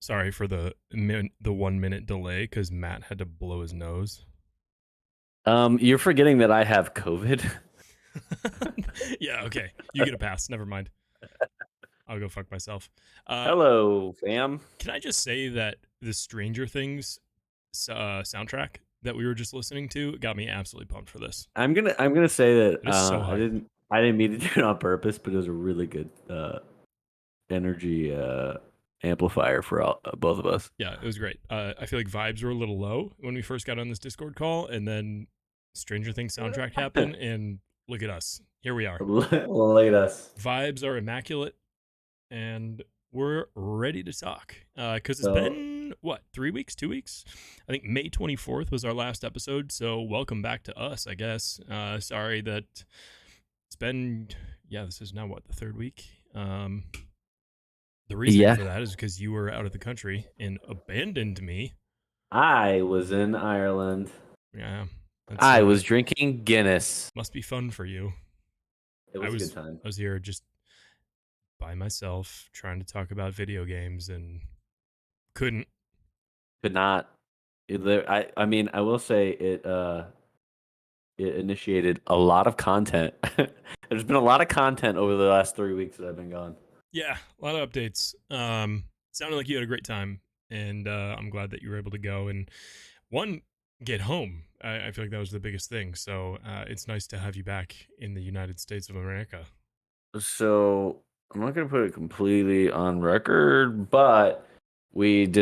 Sorry for the 1 minute delay because Matt had to blow his nose. You're forgetting that I have COVID. Yeah, okay. You get a pass. Never mind. I'll go fuck myself. Hello, fam. Can I just say that the Stranger Things soundtrack that we were just listening to got me absolutely pumped for this. I'm gonna say that It is so I hype. didn't mean to do it on purpose, but it was a really good energy amplifier for both of us. Yeah, it was great. I feel like vibes were a little low when we first got on this Discord call, and then Stranger Things soundtrack happened, and look at us. Here we are. Look at us. Vibes are immaculate, and we're ready to talk. Because it's So been, what, 3 weeks, 2 weeks? I think May 24th was our last episode, so welcome back to us, I guess. Sorry that it's been, yeah, this is now, what, the third week? The reasoning yeah, for that is because you were out of the country and abandoned me. I was in Ireland. Yeah, that's I was drinking Guinness. must be fun for you. It I was a good was time. I was here just by myself trying to talk about video games and couldn't. Could not. I mean, I will say it initiated a lot of content. There's been a lot of content over the last 3 weeks that I've been gone. Yeah, a lot of updates. Sounded like you had a great time, and I'm glad that you were able to go and one get home. I feel like that was the biggest thing. So it's nice to have you back in the United States of America. So I'm not gonna put it completely on record, but we made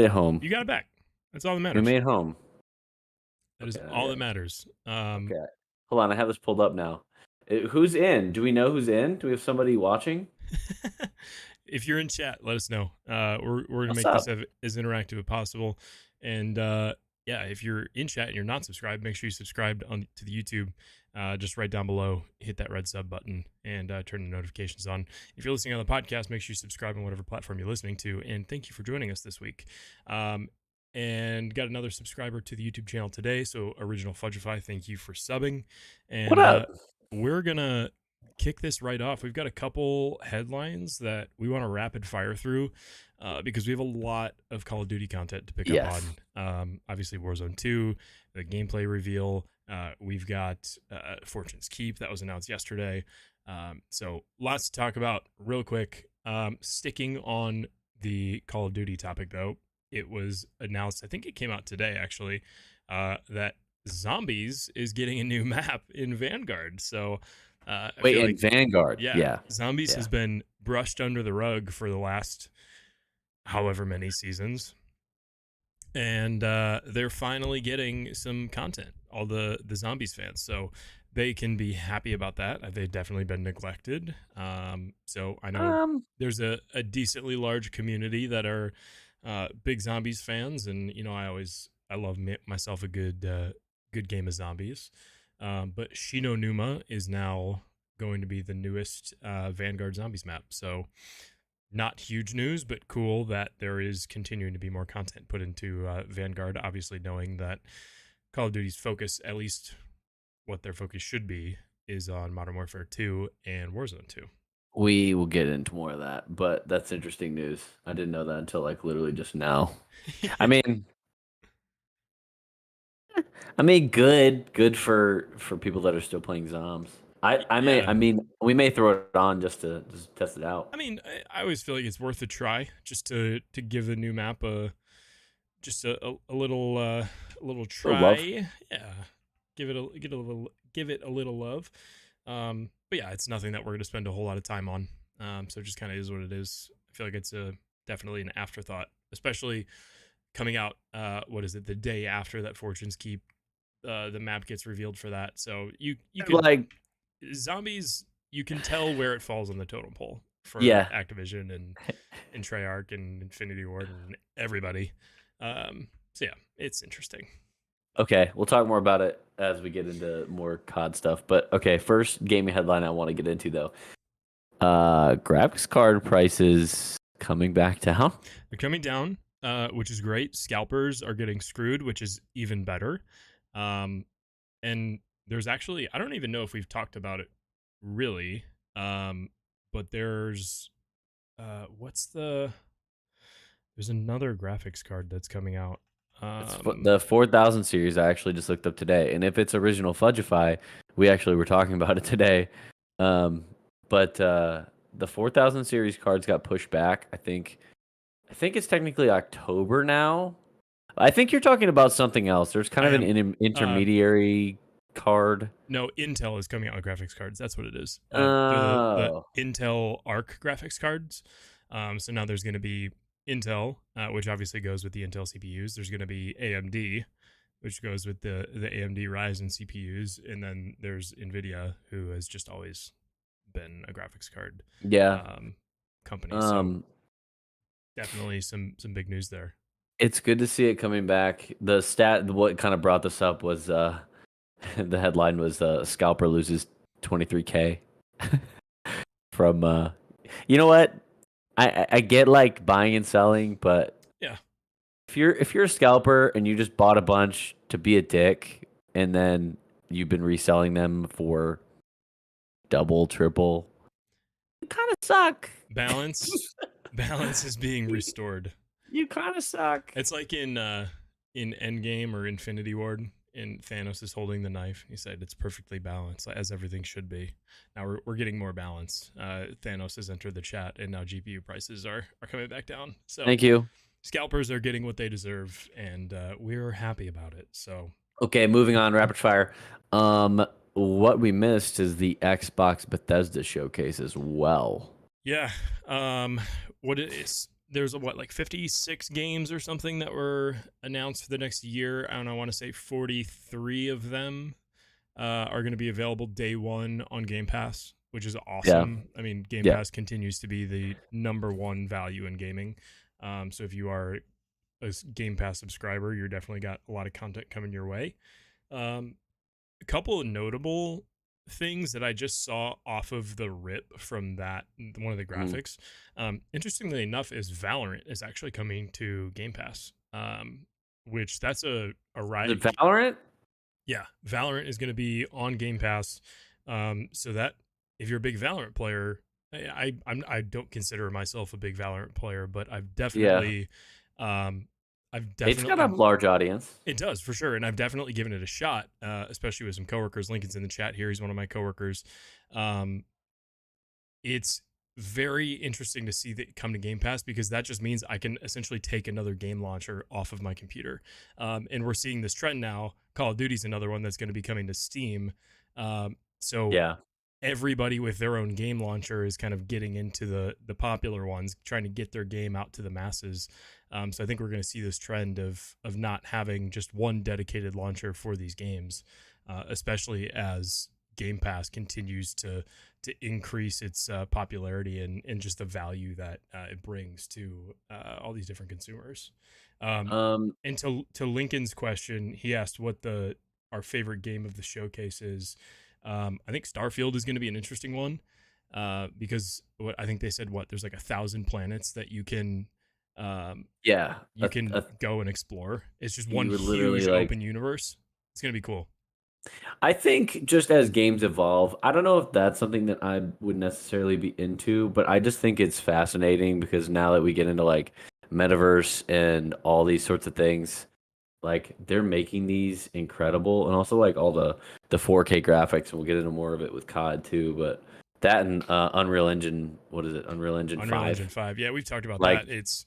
it home. You got it back. That's all that We matters. made it home. That is Okay, all that matters. okay. Hold on, I have this pulled up now. Who's in? Do we know who's in? Do we have somebody watching? If you're in chat, let us know. We're gonna What's make this up? as interactive as possible. And yeah, if you're in chat and you're not subscribed, make sure you subscribe to the YouTube. Just right down below, hit that red sub button and turn the notifications on. If you're listening on the podcast, make sure you subscribe on whatever platform you're listening to. And thank you for joining us this week. And got another subscriber to the YouTube channel today. So Original Fudgeify, thank you for subbing. What And up? we're gonna kick this right off. We've got a couple headlines that we want to rapid fire through because we have a lot of Call of Duty content to pick up Yes. on. Obviously, Warzone 2, the gameplay reveal. We've got Fortune's Keep that was announced yesterday. So lots to talk about real quick. Sticking on the Call of Duty topic, though, it was announced, I think it came out today, actually, that Zombies is getting a new map in Vanguard. So I Wait, feel in like, Vanguard. yeah, Yeah. Zombies Yeah. has been brushed under the rug for the last however many seasons. And they're finally getting some content, all the Zombies fans. So they can be happy about that. They've definitely been neglected. So I know Um there's a decently large community that are big Zombies fans. And, you know, I love myself a good game of Zombies. But Shino Numa is now going to be the newest Vanguard Zombies map. So not huge news, but cool that there is continuing to be more content put into Vanguard. Obviously, knowing that Call of Duty's focus, at least what their focus should be, is on Modern Warfare 2 and Warzone 2. we will get into more of that, but that's interesting news. I didn't know that until like literally just now. I mean, good for people that are still playing Zoms. Yeah. I mean, we may throw it on just to test it out. I mean, I always feel like it's worth a try just to give the new map a little Oh, love. try. Yeah, give it a little love. But yeah, it's nothing that we're gonna spend a whole lot of time on. So it just kind of is what it is. I feel like it's definitely an afterthought, especially coming out. What is it? The day after that Fortune's Keep, the map gets revealed for that. So you can Like, Zombies. You can tell where it falls on the totem pole for yeah. Activision and Treyarch and Infinity Ward and everybody. So yeah, it's interesting. Okay, we'll talk more about it as we get into more COD stuff. But okay, first gaming headline I want to get into though. Graphics card prices coming back down. They're coming down, which is great. Scalpers are getting screwed, which is even better. Um, and there's actually, I don't even know if we've talked about it really, but there's what's the There's another graphics card that's coming out. It's Um, the 4000 series. I actually just looked up today, and if it's original Fudgify, we actually were talking about it today. Um, but the 4000 series cards got pushed back. I think it's technically October now. I think you're talking about something else. There's kind I of an am. Uh, intermediary card. no, Intel is coming out with graphics cards. That's what it is. They're the Oh, Intel Arc graphics cards. So now there's going to be Intel, which obviously goes with the Intel CPUs. There's going to be AMD, which goes with the AMD Ryzen CPUs, and then there's Nvidia, who has just always been a graphics card yeah. um, company. So Um, definitely some big news there. it's good to see it coming back. What kind of brought this up was the headline was scalper loses 23K from you know what? I get like buying and selling, but Yeah, if you're a scalper and you just bought a bunch to be a dick and then you've been reselling them for double, triple, you kind of suck. balance balance is being restored. You kind of suck. It's like in Endgame or Infinity Ward, and Thanos is holding the knife. He said it's perfectly balanced, as everything should be. Now we're getting more balance. Thanos has entered the chat, and now GPU prices are coming back down. So Thank you. scalpers are getting what they deserve, and we're happy about it. So Okay, moving on, rapid fire. What we missed is the Xbox Bethesda showcase as well. yeah, what it is? There's what, like 56 games or something that were announced for the next year. I want to say 43 of them are going to be available day one on Game Pass, which is Yeah, awesome. I mean, Game yeah. Pass continues to be the number one value in gaming. So if you are a Game Pass subscriber, you're definitely got a lot of content coming your way. Um, a couple of notable things that I just saw off of the rip from that one of the Mhm. graphics. Interestingly enough, is Valorant is actually coming to Game Pass, which that's a Is it riot. Valorant? Yeah, Valorant is going to be on Game Pass, so that if you're a big Valorant player, I don't consider myself a big Valorant player, but Yeah, um, I've it's got a definitely large audience. it does for sure, and I've definitely given it a shot, especially with some coworkers. Lincoln's in the chat here; he's one of my coworkers. Um, it's very interesting to see that come to Game Pass because that just means I can essentially take another game launcher off of my computer. And we're seeing this trend now. Call of Duty's another one that's going to be coming to Steam. So Yeah. everybody with their own game launcher is kind of getting into the popular ones, trying to get their game out to the masses. So I think we're going to see this trend of not having just one dedicated launcher for these games, especially as Game Pass continues to increase its popularity and just the value that it brings to all these different consumers. Um, Um, and to Lincoln's question, he asked what the our favorite game of the showcase is. I think Starfield is going to be an interesting one because what I think they said there's like 1,000 planets that um, yeah. you can go and explore. It's just one You would literally huge like. open universe. It's gonna be cool. I think just as games evolve, I don't know if that's something that I would necessarily be into, but I just think it's fascinating because now that we get into like metaverse and all these sorts of things, like they're making these incredible, and also like all the 4K graphics, and we'll get into more of it with COD too. But that and Unreal Engine, what is it? Unreal Engine Unreal Engine 5. 5. Yeah, we've talked about Like, that.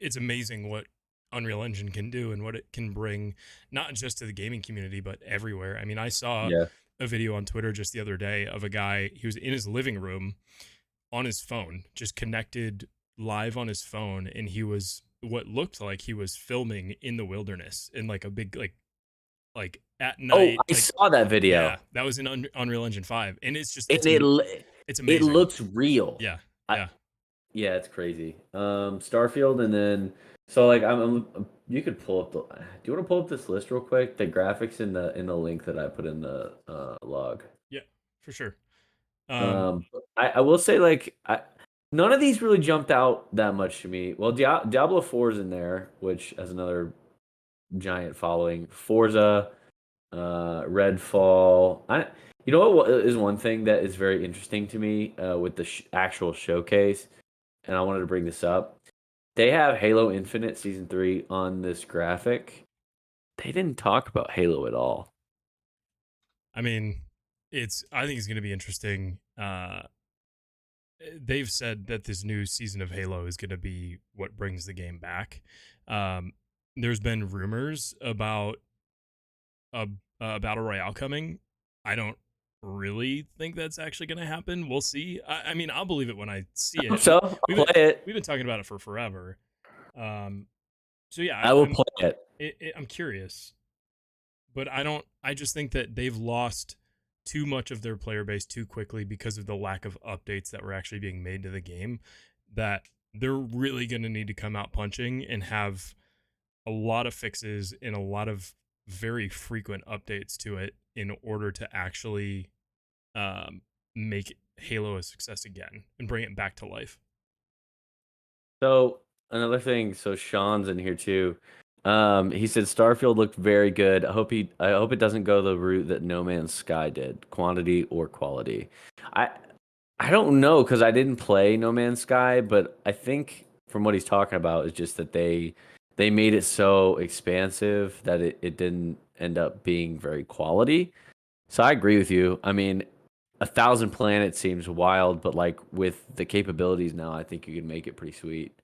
It's amazing what Unreal Engine can do and what it can bring not just to the gaming community but everywhere. I mean, I saw yeah. a video on Twitter just the other day of a guy, he was in his living room on his phone, just connected live on his phone, and he was what looked like he was filming in the wilderness in like a big like at Oh, night, I like saw that yeah, video, that was in Unreal Engine 5, and and it's it amazing. looks real. Yeah, I, yeah. Yeah, it's crazy. Starfield, and then so like you could pull up the. Do you want to pull up this list real quick? The graphics in the link that I put in the log. Yeah, for sure. Um, I will say like none of these really jumped out that much to me. Well, Diablo 4 is in there, which has another giant following. Forza, Redfall. You know what is one thing that is very interesting to me with the actual showcase, and I wanted to bring this up. They have Halo Infinite Season 3 on this graphic. They didn't talk about Halo at all. I mean, I think it's going to be interesting. They've said that this new season of Halo is going to be what brings the game back. Um, there's been rumors about a battle royale coming. I don't really think that's actually going to happen. We'll see. I mean, I'll believe it when I see it. So I'll play it. We've been talking about it for forever. So yeah, I will play it. I'm curious, but I don't. I just think that they've lost too much of their player base too quickly because of the lack of updates that were actually being made to the game. That they're really going to need to come out punching and have a lot of fixes and a lot of very frequent updates to it in order to actually make Halo a success again and bring it back to life. So another thing, so Sean's in here too. He said Starfield looked very good. I hope it doesn't go the route that No Man's Sky did, quantity or quality. I I don't know because I didn't play No Man's Sky, but I think from what he's talking about is just that they made it so expansive that it didn't end up being very quality. So I agree with you. I mean, 1,000 planets seems wild, but like with the capabilities now, I think you can make it pretty sweet.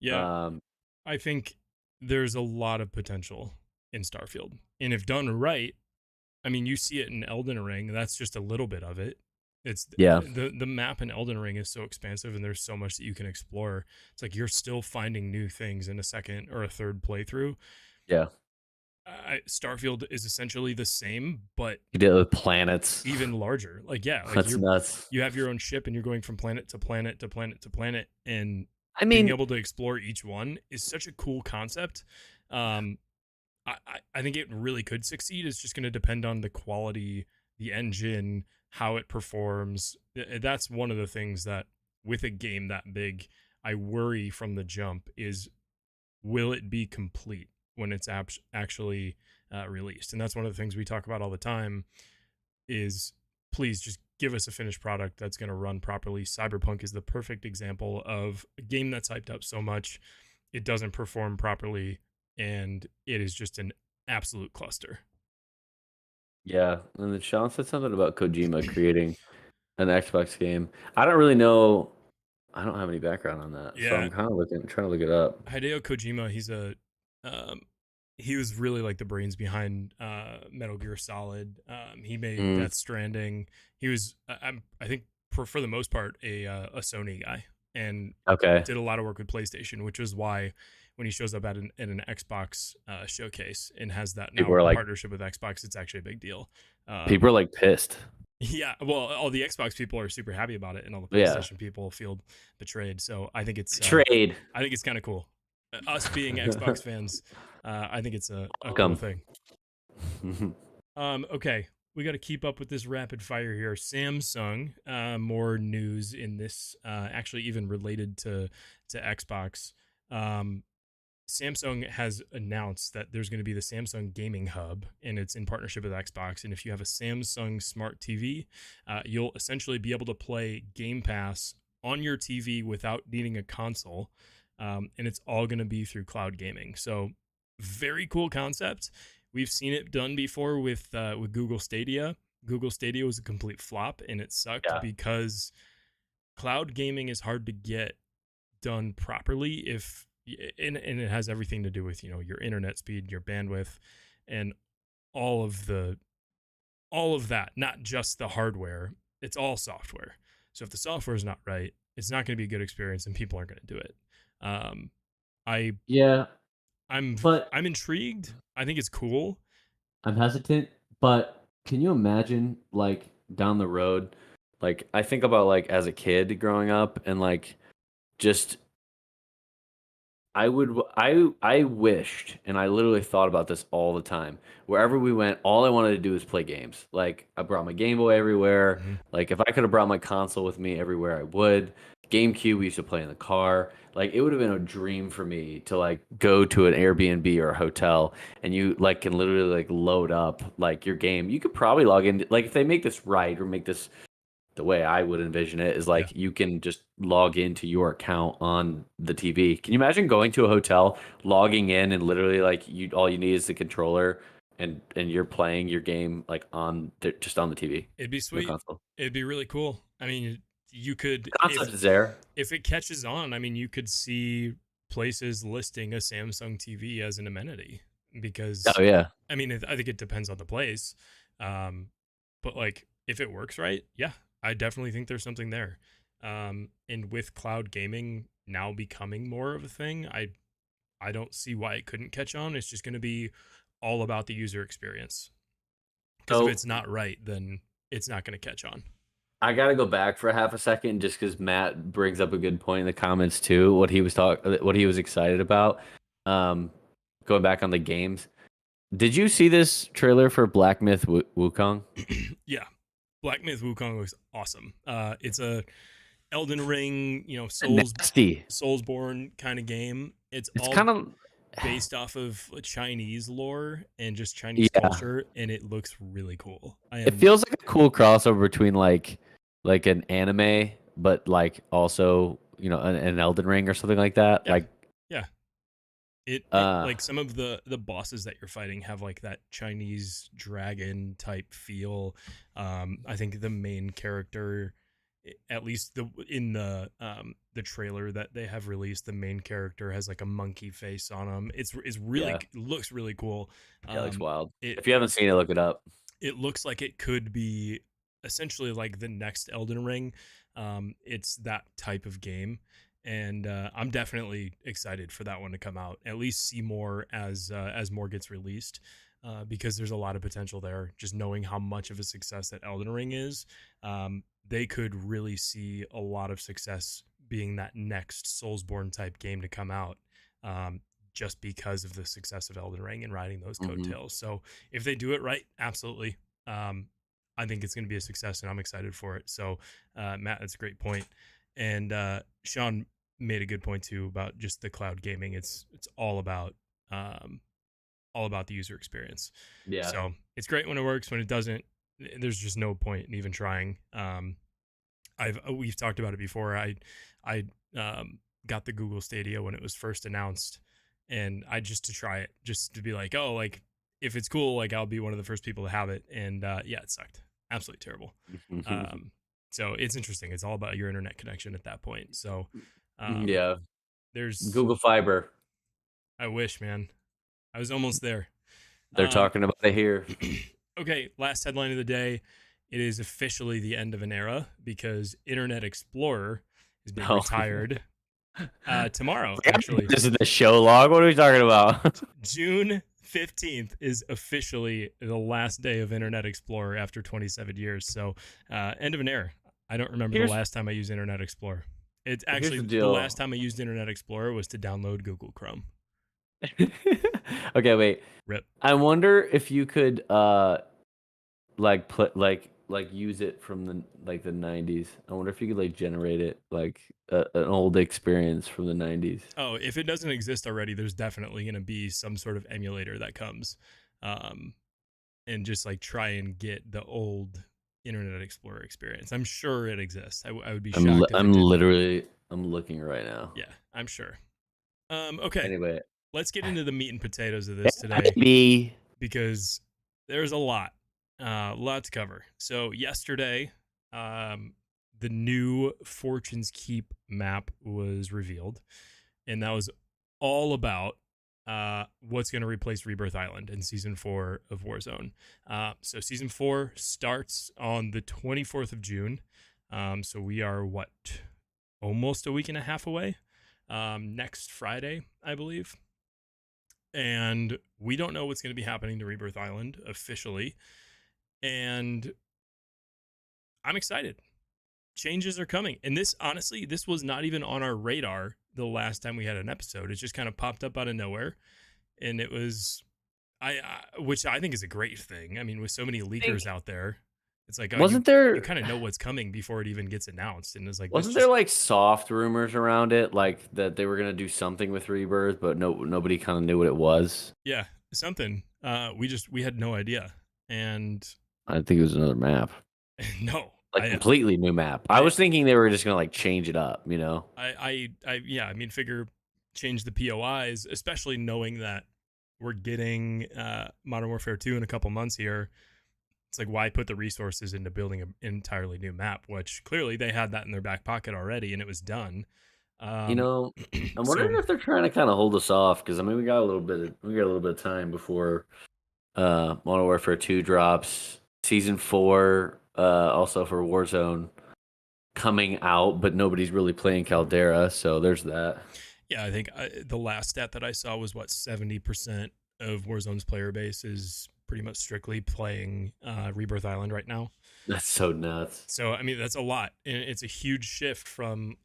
Yeah, Um, I think there's a lot of potential in Starfield. And if done right, I mean, you see it in Elden Ring. That's just a little bit of it. It's yeah, the map in Elden Ring is so expansive and there's so much that you can explore. It's like you're still finding new things in a second or a third playthrough. yeah. Starfield is essentially the same, but You did it with planets. even larger. Like yeah, like That's nuts. you have your own ship and you're going from planet to planet to planet to planet, and I being mean, able to explore each one is such a cool concept. Um, I think it really could succeed. It's just going to depend on the quality, the engine, how it performs. That's one of the things that with a game that big, I worry from the jump is will it be complete when it's actually released? And that's one of the things we talk about all the time is please just give us a finished product that's going to run properly. Cyberpunk is the perfect example of a game that's hyped up so much it doesn't perform properly and it is just an absolute cluster. yeah. And then Sean said something about Kojima creating an Xbox game. I don't really know. I don't have any background on that, so Yeah, I'm kind of trying to look it up. Hideo Kojima, um, he was really like the brains behind Metal Gear Solid. He made Mm, Death Stranding. He was, I think, for the most part, a Sony guy, and okay. did a lot of work with PlayStation, which is why when he shows up at an Xbox showcase and has that People now are like, partnership with Xbox, it's actually a big deal. people are like pissed. Yeah, well, all the Xbox people are super happy about it, and all the Yeah. PlayStation people feel betrayed. So Trade. I think it's kind of cool. Us being Xbox fans, I think it's a cool Come. thing. Okay, we got to keep up with this rapid fire here. Samsung, more news in this, actually even related to Xbox. Um, Samsung has announced that there's going to be the Samsung Gaming Hub, and it's in partnership with Xbox. And if you have a Samsung Smart TV, you'll essentially be able to play Game Pass on your TV without needing a console, and it's all going to be through cloud gaming. So, very cool concept. We've seen it done before with Google Stadia. Google Stadia was a complete flop, and it sucked Yeah. because cloud gaming is hard to get done properly if and it has everything to do with your internet speed, your bandwidth, and all of that, not just the hardware. It's all software. So if the software is not right, it's not going to be a good experience and people aren't going to do it. um i Yeah, i'm but I'm intrigued. I think it's cool. I'm hesitant. But can you imagine, like, down the road? Like, I think about, like, as a kid growing up and, like, just I wished, and I literally thought about this all the time. Wherever we went, all I wanted to do was play games. Like, I brought my Game Boy everywhere. Mhm. Like, if I could have brought my console with me everywhere, I would. GameCube, we used to play in the car. Like, it would have been a dream for me to like go to an Airbnb or a hotel, and you like can literally like load up like your game. You could probably log in, like if they make this right or make this the way I would envision it is Yeah. like you can just log into your account on the TV. Can you imagine going to a hotel, logging in, and literally like you all you need is the controller, and you're playing your game like just on the TV, It'd be no sweet. console. It'd be really cool. I mean, you could The concept is there. if it catches on, I mean, you could see places listing a Samsung TV as an amenity because Oh yeah. I mean, I think it depends on the place. Um, but like if it works right, yeah, I definitely think there's something there. And with cloud gaming now becoming more of a thing, I don't see why it couldn't catch on. It's just going to be all about the user experience. Because if So it's not right, then it's not going to catch on. I gotta go back for a half a second just because Matt brings up a good point in the comments too. What he was excited about. Um, Going back on the games. Did you see this trailer for Black Myth Wukong? Yeah, Black Myth Wukong looks awesome. It's a Elden Ring, Nasty. Soulsborne kind of game. It's It's all kind of based off of Chinese lore and just Chinese yeah. culture, and it looks really cool. It feels like a cool crossover between like an anime, but like also an Elden Ring or something like that. Yeah, Like yeah. It uh like some of the bosses that you're fighting have like that Chinese dragon type feel. I think the main character, at least in the trailer that they have released, the main character has like a monkey face on him. It's really yeah, looks really cool. yeah, it looks wild. It If you haven't seen it, look it up. it looks like it could be essentially like the next Elden Ring. It's that type of game, and I'm definitely excited for that one to come out. At least see more as more gets released, because there's a lot of potential there. Just knowing how much of a success that Elden Ring is, they could really see a lot of success being that next Soulsborne type game to come out. Just because of the success of Elden Ring and riding those Hmm. coattails. So if they do it right, absolutely. Um, I think it's going to be a success, and I'm excited for it. So, Matt, that's a great point. And Sean made a good point too about just the cloud gaming. It's um, all about the user experience. Yeah. So it's great when it works. When it doesn't, there's just no point in even trying. We've talked about it before. I got the Google Stadia when it was first announced, and I just to try it, just to be like, oh, like if it's cool, like I'll be one of the first people to have it. And yeah, it sucked, absolutely terrible. Um, so it's interesting. It's all about your internet connection at that point. So Yeah. there's, Google Fiber. I wish, man, I was almost there. They're Um, talking about it here. okay, last headline of the day. It is officially the end of an era because Internet Explorer is being No. retired tomorrow, actually. This is the show log. What are we talking about? June 15th is officially the last day of Internet Explorer after 27 years. So, end of an era. I don't remember the last time I used Internet Explorer. It's Here's actually the the deal. last time I used Internet Explorer was to download Google Chrome. Okay, wait. Rip. I wonder if you could like put like use it from the 90s. I wonder if you could like generate it like an old experience from the 90s. Oh, if it doesn't exist already, there's definitely going to be some sort of emulator that comes, and just like try and get the old Internet Explorer experience. I'm sure it exists. I would be shocked if it didn't. I'm looking right now. Yeah, I'm sure. Okay, Anyway, let's get into the meat and potatoes of this today maybe because there's a lot to cover. So yesterday, the new Fortune's Keep map was revealed, and that was all about what's going to replace Rebirth Island in season 4 of Warzone. So season 4 starts on the 24th of June. So we are almost a week and a half away. Next Friday, I believe. And we don't know what's going to be happening to Rebirth Island officially. And I'm excited. Changes are coming. And this, honestly, this was not even on our radar the last time we had an episode. It just kind of popped up out of nowhere. And it was, which I think is a great thing. I mean, with so many leakers out there, it's like, you kind of know what's coming before it even gets announced. And it's like, wasn't there like soft rumors around it, like that they were gonna do something with Rebirth, but nobody kind of knew what it was. Yeah, something. We had no idea. And I think it was another map. no, Like completely new map. I was thinking they were just gonna like change it up, you know? Yeah, I mean, figure change the POIs, especially knowing that we're getting Modern Warfare 2 in a couple months here. It's like, why put the resources into building an entirely new map, which clearly they had that in their back pocket already and it was done. You Um, know, I'm so wondering if they're trying to kind of hold us off because I mean we got a little bit of time before Modern Warfare 2 drops, Season 4, also for Warzone coming out, but nobody's really playing Caldera, so there's that. yeah, I think the last stat that I saw was 70% of Warzone's player base is pretty much strictly playing Rebirth Island right now. That's so nuts. So I mean that's a lot, and it's a huge shift from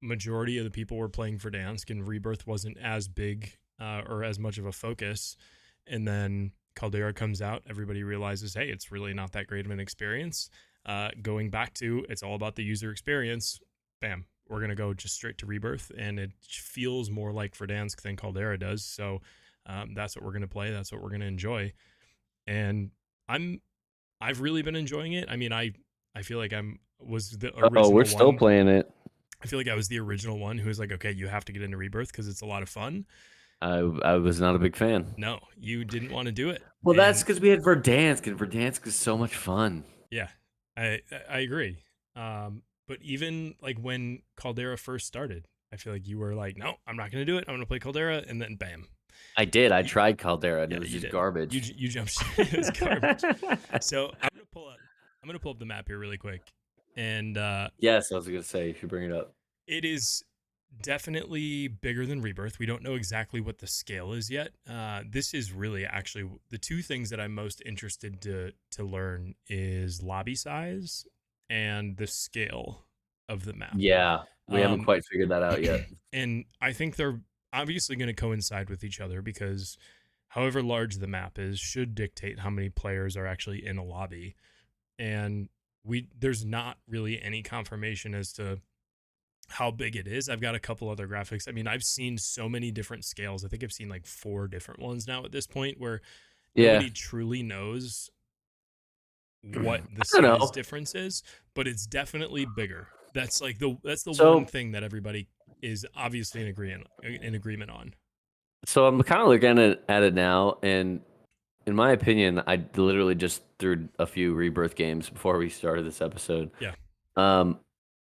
majority of the people were playing Verdansk, and Rebirth wasn't as big or as much of a focus, and then Caldera comes out, everybody realizes, hey, it's really not that great of an experience. Going back to it's all about the user experience. Bam, we're gonna go just straight to Rebirth, and it feels more like Verdansk than Caldera does. So that's what we're gonna play. That's what we're gonna enjoy, and I've really been enjoying it. I mean, I feel like was the Oh, original we're still one. playing it. I feel like I was the original one who was like, okay, you have to get into Rebirth because it's a lot of fun. I was not a big fan. No, you didn't want to do it. Well, that's And because we had Verdansk, and Verdansk is so much fun. yeah, I agree. But even like when Caldera first started, I feel like you were like, no, I'm not going to do it. I'm going to play Caldera, and then bam. I did. I tried Caldera, and Yeah, it was you just did. garbage. You jumped ship. It was garbage. So I'm gonna pull up the map here really quick, and Yes, I was gonna say you should bring it up. it is definitely bigger than Rebirth. We don't know exactly what the scale is yet. This is really actually the two things that I'm most interested to learn is lobby size and the scale of the map. Yeah, we haven't quite figured that out yet. And I think they're obviously going to coincide with each other because however large the map is should dictate how many players are actually in a lobby. And there's not really any confirmation as to how big it is. I've got a couple other graphics. I mean, I've seen so many different scales. I think I've seen like 4 different ones now at this point where nobody truly knows what the size difference is, but it's definitely bigger. That's the one thing that everybody is obviously in agreement on. So I'm kind of looking at it now, and in my opinion, I literally just threw a few Rebirth games before we started this episode. Yeah.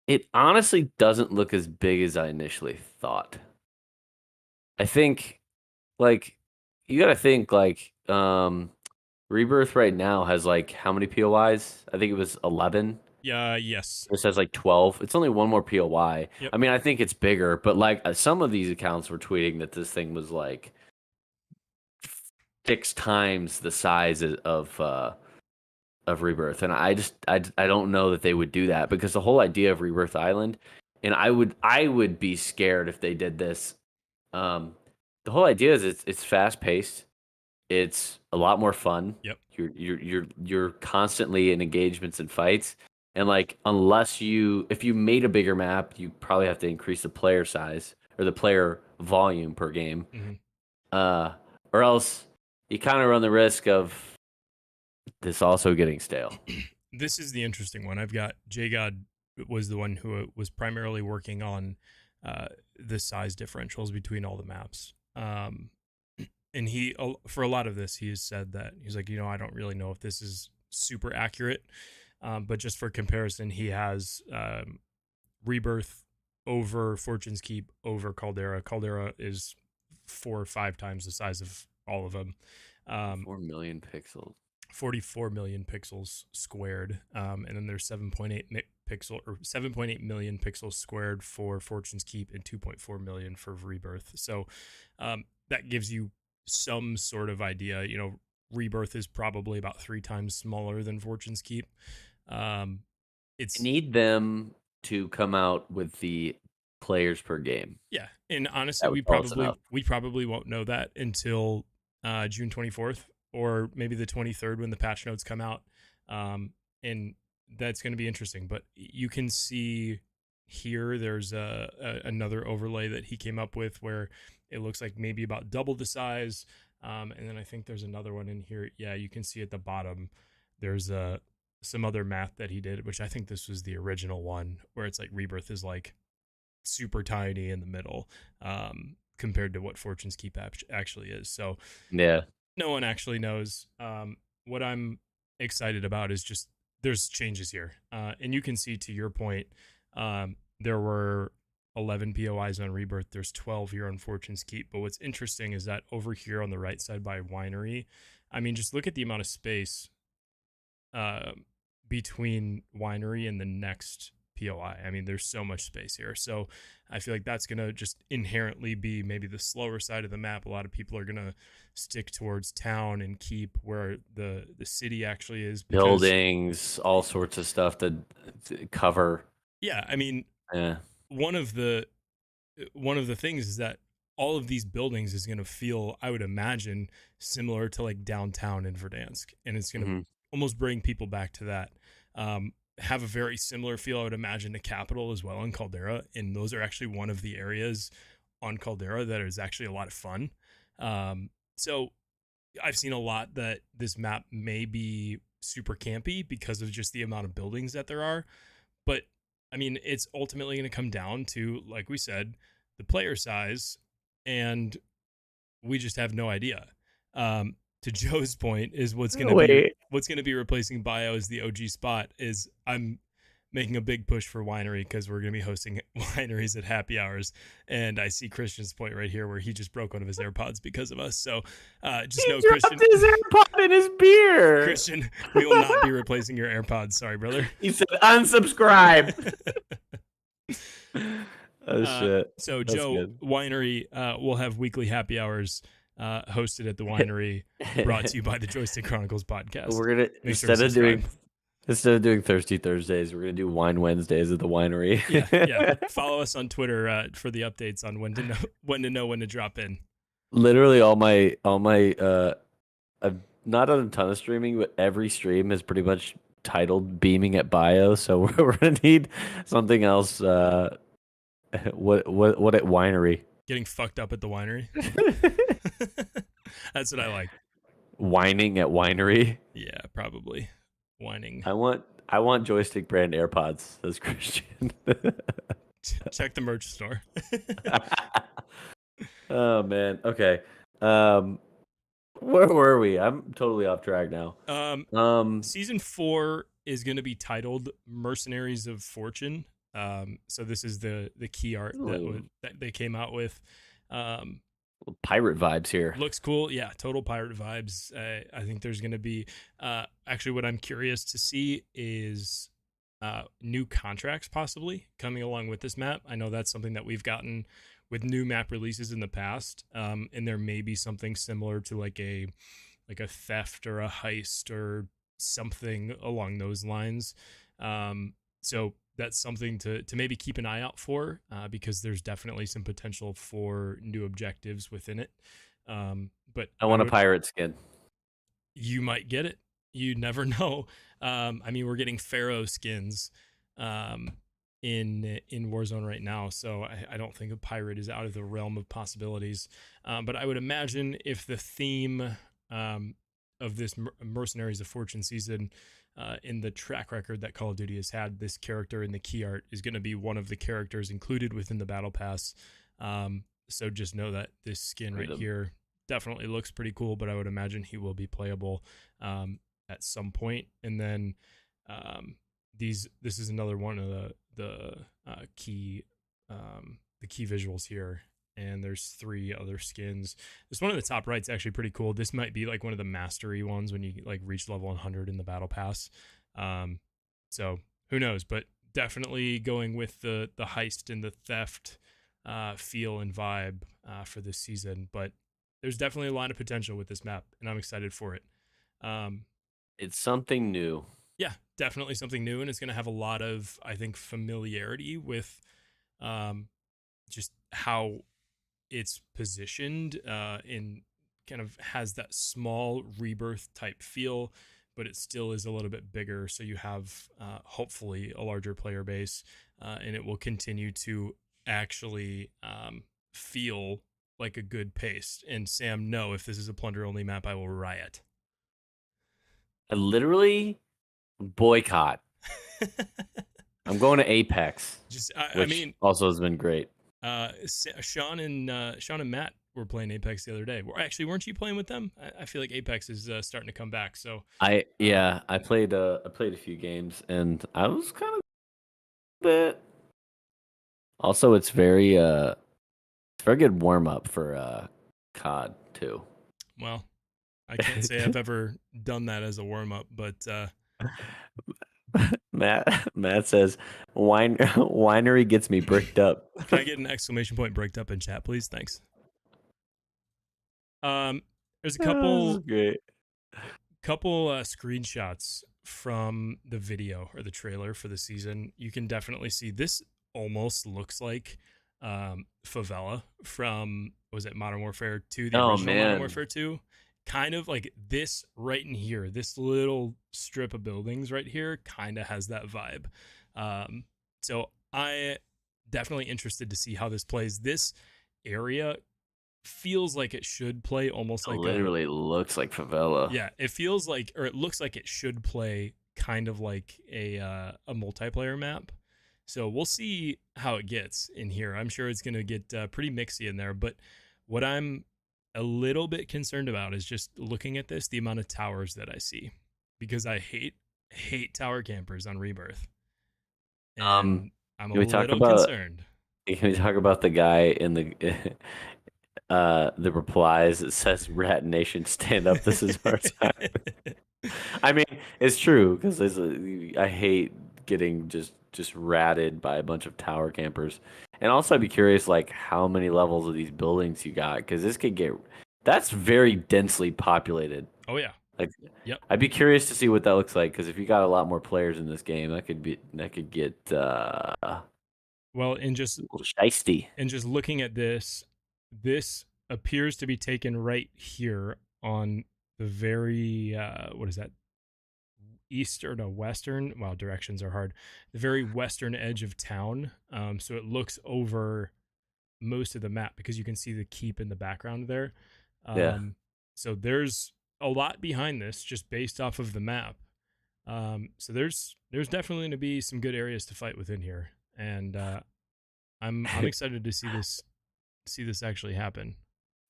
It honestly doesn't look as big as I initially thought. I think, like, you gotta think, like, Rebirth right now has, like, how many POIs? I think it was 11. Yeah, yes. This has, like, 12. It's only one more POI. Yep. I mean, I think it's bigger, but, like, some of these accounts were tweeting that this thing was, like, 6 times the size of Rebirth, and I don't know that they would do that because the whole idea of Rebirth Island, and I would be scared if they did this. The whole idea is it's fast paced, it's a lot more fun. Yep. You're constantly in engagements and fights, and like if you made a bigger map, you probably have to increase the player size or the player volume per game, or else you kind of run the risk of this also getting stale. This is the interesting one. I've got JGod was the one who was primarily working on the size differentials between all the maps. And he, for a lot of this, he has said that he's like, I don't really know if this is super accurate, but just for comparison, he has Rebirth over Fortune's Keep over Caldera. Caldera is 4 or 5 times the size of all of them. 4 million pixels. 44 million pixels squared, and then there's 7.8 million pixels squared for Fortune's Keep and 2.4 million for Rebirth. So that gives you some sort of idea. Rebirth is probably about 3 times smaller than Fortune's Keep. It's I need them to come out with the players per game. Yeah, and honestly, we probably won't know that until June 24th. Or maybe the 23rd when the patch notes come out. And that's going to be interesting. But you can see here there's another overlay that he came up with where it looks like maybe about double the size. And then I think there's another one in here. Yeah, you can see at the bottom there's a some other map that he did, which I think this was the original one, where it's like Rebirth is like super tiny in the middle, compared to what Fortune's Keep actually is. So Yeah. no one actually knows. What I'm excited about is just there's changes here, and you can see, to your point, there were 11 POIs on Rebirth. There's 12 here on Fortune's Keep. But what's interesting is that over here on the right side by Winery, I mean, just look at the amount of space uh, between Winery and the next POI. I mean, there's so much space here. So I feel like that's going to just inherently be maybe the slower side of the map. A lot of people are going to stick towards town and keep where the city actually is, because Buildings, all sorts of stuff to cover. yeah, I mean, Yeah. one of the one of the things is that all of these buildings is going to feel, I would imagine, similar to like downtown in Verdansk, and it's going to Hmm. almost bring people back to that. Have a very similar feel, I would imagine, to Capital as well in Caldera, and those are actually one of the areas on Caldera that is actually a lot of fun. So I've seen a lot that this map may be super campy because of just the amount of buildings that there are, but I mean, it's ultimately going to come down to, like we said, the player size, and we just have no idea. To Joe's point, is Wait. what's going to be replacing Bio as the OG spot. Is I'm making a big push for Winery because we're going to be hosting wineries at happy hours, and I see Christian's point right here where he just broke one of his AirPods because of us. So just He know, dropped Christian, his AirPod in his beer. Christian, we will not be replacing your AirPods. Sorry, brother. He said, "Unsubscribe." Oh shit. So That's Joe, good. Winery will have weekly happy hours hosted at the winery, brought to you by the Joystick Chronicles podcast. We're gonna Make sure to subscribe. instead of doing Thirsty Thursdays, we're gonna do Wine Wednesdays at the winery. Yeah. Follow us on Twitter for the updates on when to drop in. Literally all my I've not done a ton of streaming, but every stream is pretty much titled "Beaming at Bio." So we're gonna need something else. What at winery? Getting fucked up at the winery. That's what I like. Whining at winery. Yeah, probably whining. I want joystick brand AirPods. Says Christian. Check the merch store. Oh man. Okay. Where were we? I'm totally off track now. Season 4 is going to be titled Mercenaries of Fortune. So this is the key art that they came out with. Pirate vibes here. Looks cool. Yeah, total pirate vibes. I think there's going to be actually, what I'm curious to see is new contracts possibly coming along with this map. I know that's something that we've gotten with new map releases in the past, and there may be something similar to like a theft or a heist or something along those lines. So that's something to maybe keep an eye out for, because there's definitely some potential for new objectives within it. But I want a pirate skin. You might get it. You never know. I mean, we're getting Pharaoh skins in Warzone right now, so I don't think a pirate is out of the realm of possibilities. But I would imagine if the theme of this Mercenaries of Fortune season, in the track record that Call of Duty has had, this character in the key art is going to be one of the characters included within the battle pass. So just know that this skin right here definitely looks pretty cool, but I would imagine he will be playable at some point. And then this is another one of the key visuals here. And there's 3 other skins. This one in the top right is actually pretty cool. This might be like one of the mastery ones when you like reach level 100 in the battle pass. So who knows? But definitely going with the heist and the theft feel and vibe for this season. But there's definitely a lot of potential with this map, and I'm excited for it. It's something new. Yeah, definitely something new, and it's going to have a lot of, I think, familiarity with just how it's positioned, in kind of has that small Rebirth type feel, but it still is a little bit bigger. So you have hopefully a larger player base, and it will continue to actually feel like a good pace. And Sam, no, if this is a plunder only map, I will riot. I literally Boycott. I'm going to Apex, Just, I which mean, also has been great. Sean and Matt were playing Apex the other day. Actually, weren't you playing with them? I feel like Apex is starting to come back. So, um, I played a few games and I was kind of a bit. Also, it's very good warm up for COD too. well, I can't say I've ever done that as a warm up, but Matt says winery gets me bricked up. can I get an exclamation point breaked up in chat, please? Thanks. There's a Oh, this is couple great. screenshots from the video or the trailer for the season. You can definitely see this almost looks like favela from, was it Modern Warfare 2, the Oh original Modern man. Warfare 2? Kind of like this right in here, this little strip of buildings right here kind of has that vibe. Um, so I definitely interested to see how this plays. This area feels like it should play almost It like a, literally looks like favela. yeah, it feels like, or it looks like it should play kind of like a multiplayer map. So we'll see how it gets in here. I'm sure it's going to get pretty mixy in there. But what I'm a little bit concerned about is just looking at this, the amount of towers that I see, because I hate tower campers on Rebirth, Um, and I'm a can we talk little about concerned. the guy in the replies that says Rat Nation stand up, this is our time. I mean, it's true because I hate getting just ratted by a bunch of tower campers. And also I'd be curious like how many levels of these buildings you got because this could get that's very densely populated. Oh yeah, Like yep. I'd be curious to see what that looks like because if you got a lot more players in this game, that could get Well, a little shiesty. and just looking at this, this appears to be taken right here on the very what is that, eastern to western, well, directions are hard, the very western edge of town. So it looks over most of the map because you can see the keep in the background there. Yeah. So there's a lot behind this just based off of the map. So there's definitely going to be some good areas to fight within here, and I'm excited to see this actually happen.